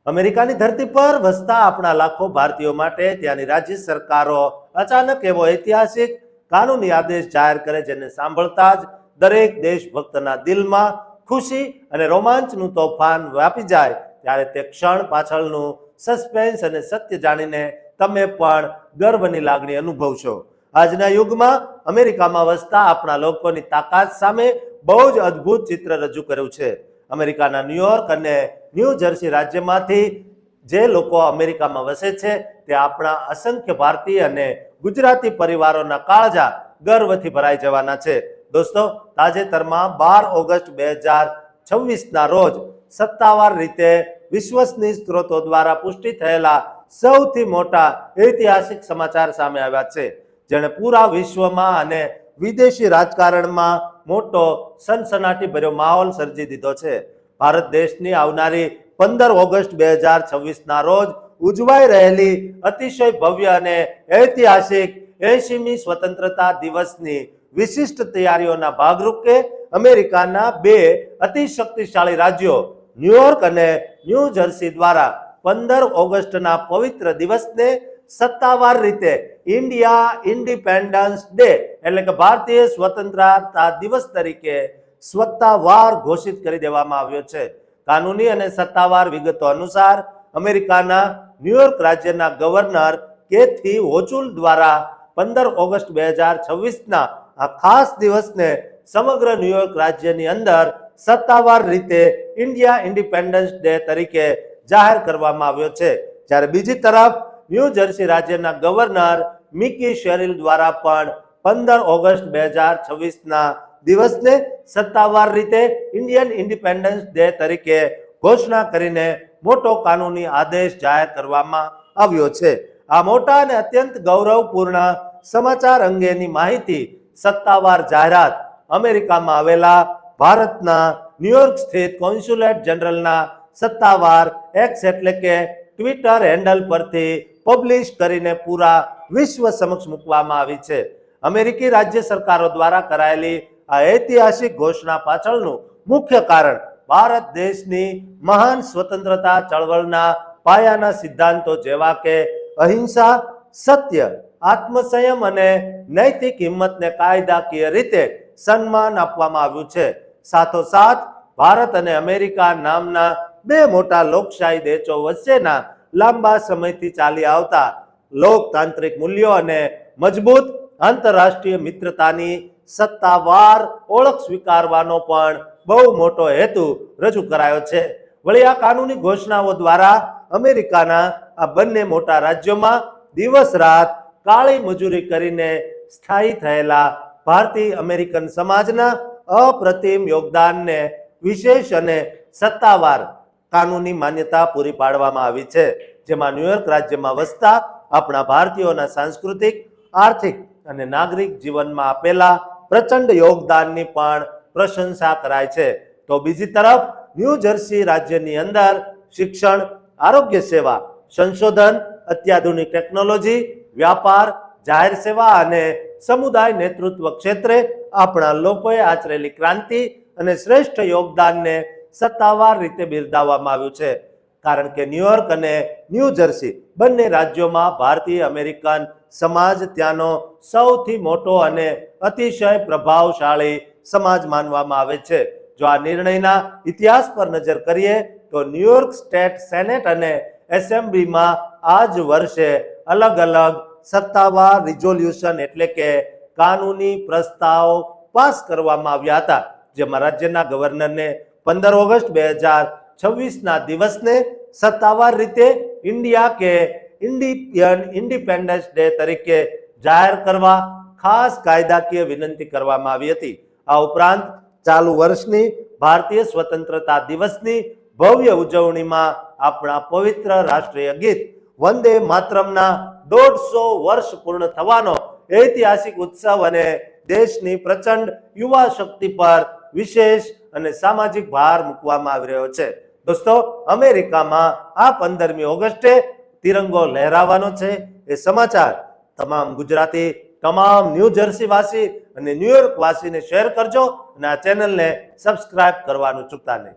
અમેરિકાની ધરતી પર વસતા આપણા લાખો ભારતીયો માટે ત્યાંની રાજ્ય સરકારો અચાનક એવો ઐતિહાસિક કાનૂની આદેશ જાહેર કરે જેને સાંભળતા જ દરેક દેશભક્તના દિલમાં ખુશી અને રોમાંચનું તોફાન વ્યાપી જાય ત્યારે તે ક્ષણ પાછળનું સસ્પેન્સ અને સત્ય જાણીને તમે પણ ગર્વની લાગણી અનુભવશો। આજના યુગમાં અમેરિકામાં વસતા આપણા લોકોની તાકાત સામે બહુ જ અદ્ભુત ચિત્ર રજૂ કર્યું છે। અમેરિકાના ન્યુયોર્ક અને ન્યૂ જર્સી રાજ્યમાંથી જે લોકો અમેરિકામાં વસે છે તે આપણા અસંખ્ય ભારતીય અને ગુજરાતી પરિવારોના કાળજા ગર્વથી ભરાઈ જવાના છે। દોસ્તો, તાજેતરમાં 12 ઓગસ્ટ 2026ના રોજ સત્તાવાર રીતે વિશ્વસનીય સ્ત્રોતો દ્વારા પુષ્ટિ થયેલા સૌથી મોટા ઐતિહાસિક સમાચાર સામે આવ્યા છે જેણે પૂરા વિશ્વમાં અને વિદેશી રાજકારણમાં મોટો સનસનાટીભર્યો માહોલ સર્જી દીધો છે। ભારત દેશની આવનારી 15 ઓગસ્ટ 2026ના રોજ ઉજવાઈ રહેલી અતિશય ભવ્ય અને ઐતિહાસિક 80મી સ્વતંત્રતા દિવસની વિશિષ્ટ તૈયારીઓના ભાગરૂપે અમેરિકાના બે અતિશક્તિશાળી રાજ્યો ન્યુયોર્ક અને ન્યૂ જર્સી દ્વારા 15 ઓગસ્ટના પવિત્ર દિવસને સત્તાવાર રીતે ઇન્ડિયા ઇન્ડિપેન્ડન્સ ડે એટલે કે ભારતીય સ્વતંત્રતા દિવસ તરીકે સત્તાવાર ઘોષિત કરી દેવામાં આવ્યો છે। કાનૂની અને સત્તાવાર વિગતો અનુસાર અમેરિકાના ન્યુયોર્ક રાજ્યના ગવર્નર કેથી હોચુલ દ્વારા 15 ઓગસ્ટ 2026ના આ ખાસ દિવસને સમગ્ર ન્યુયોર્ક રાજ્યની અંદર સત્તાવાર રીતે ઇન્ડિયા ઇન્ડિપેન્ડન્સ ડે તરીકે જાહેર કરવામાં આવ્યો છે। જ્યારે બીજી તરફ ન્યૂ જર્સી રાજ્યના ગવર્નર મિકી શેરિલ દ્વારા પણ 15 ઓગસ્ટ 2026ના દિવસને સત્તાવાર રીતે ઇન્ડિયન ઇન્ડિપેન્ડન્સ ડે તરીકે ઘોષણા કરીને મોટો કાનૂની આદેશ જાહેર કરવામાં આવ્યો છે। આ મોટા અને અત્યંત ગૌરવપૂર્ણ સમાચાર અંગેની માહિતી સત્તાવાર જાહેરાત અમેરિકામાં આવેલા ભારતના ન્યુયોર્ક સ્થિત કોન્સ્યુલેટ જનરલના સત્તાવાર એક્સ એટલે કે ટ્વિટર હેન્ડલ પરથી પબ્લિશ કરીને પૂરા વિશ્વ સમક્ષ મૂકવામાં આવી છે। અમેરિકી રાજ્ય સરકારો દ્વારા કરાયેલી આ ઐતિહાસિક ઘોષણા પાછળનું મુખ્ય કારણ ભારત દેશની મહાન સ્વતંત્રતા ચળવળના પાયાના સિદ્ધાંતો જેવા કે અહિંસા, સત્ય, આત્મસંયમ અને નૈતિક હિંમતને કાયદાકીય રીતે સન્માન આપવામાં આવ્યું છે। સાથોસાથ ભારત અને અમેરિકા નામના બે મોટા લોકશાહી દેશો વચ્ચેના લાંબા સમયથી ચાલી આવતા લોકતાંત્રિક મૂલ્યો અને મજબૂત આંતરરાષ્ટ્રીય મિત્રતાની સત્તાવાર ઓળખ સ્વીકારવાનો પણ બહુ મોટો હેતુ રજૂ કરાયો છે। વળી આ કાનૂની ઘોષણાઓ દ્વારા અમેરિકાના આ બંને મોટા રાજ્યોમાં દિવસ રાત કાળી મજૂરી કરીને સ્થાયી થયેલા ભારતીય અમેરિકન સમાજના અપ્રતિમ યોગદાનને વિશેષ અને સત્તાવાર કાનૂની માન્યતા પૂરી પાડવામાં આવી છે, જેમાં ન્યુયોર્ક રાજ્યમાં વસતા આપણા ભારતીયોના સાંસ્કૃતિક, આર્થિક અને નાગરિક જીવનમાં આપેલા પ્રચંડ યોગદાનની પણ પ્રશંસા કરાય છે। તો બીજી તરફ ન્યૂ જર્સી રાજ્યની અંદર શિક્ષણ, આરોગ્ય સેવા, સંશોધન, અત્યાધુનિક ટેકનોલોજી, વ્યાપાર, જાહેર સેવા અને સમુદાય નેતૃત્વ ક્ષેત્રે આપણા લોકોએ આચરેલી ક્રાંતિ અને શ્રેષ્ઠ યોગદાનને સત્તાવાર રીતે બિરદાવવામાં આવ્યું છે। કારણ કે ન્યુયોર્ક અને ન્યૂ જર્સી બંને રાજ્યોમાં ભારતીય અમેરિકન સમાજ ત્યાંનો સૌથી મોટો અને અતિશય પ્રભાવશાળી સમાજ માનવામાં આવે છે। જો આ નિર્ણયના ઇતિહાસ પર નજર કરીએ તો ન્યુયોર્ક સ્ટેટ સેનેટ અને એસેમ્બલીમાં આ જ વર્ષે અલગ અલગ સત્તાવાર રિઝોલ્યુશન એટલે કે કાનૂની પ્રસ્તાવ પાસ કરવામાં આવ્યા હતા, જેમાં રાજ્યના ગવર્નરને 15 ઓગસ્ટ 2026ના દિવસને સત્તાવાર રીતે ઇન્ડિયા કે ઇન્ડિયન ઇન્ડિપેન્ડન્સ ડે તરીકે જાહેર કરવા ખાસ કાયદાકીય વિનંતી કરવામાં આવી હતી। આ ઉપરાંત ચાલુ વર્ષની ભારતીય સ્વતંત્રતા દિવસની ભવ્ય ઉજવણીમાં આપણા પવિત્ર રાષ્ટ્રીય ગીત વંદે માતરમના 150 વર્ષ પૂર્ણ થવાનો ઐતિહાસિક ઉત્સવ અને દેશની પ્રચંડ યુવા શક્તિ પર વિશેષ અને સામાજિક ભાર મૂકવામાં આવી રહ્યો છે। દોસ્તો, અમેરિકામાં આ 15મી ઓગસ્ટે તિરંગો લહેરાવાનો છે એ સમાચાર તમામ ગુજરાતી, તમામ ન્યૂ જર્સી વાસી અને ન્યુયોર્ક વાસીને શેર કરજો અને આ ચેનલને સબસ્ક્રાઇબ કરવાનું ચૂકતા નહીં।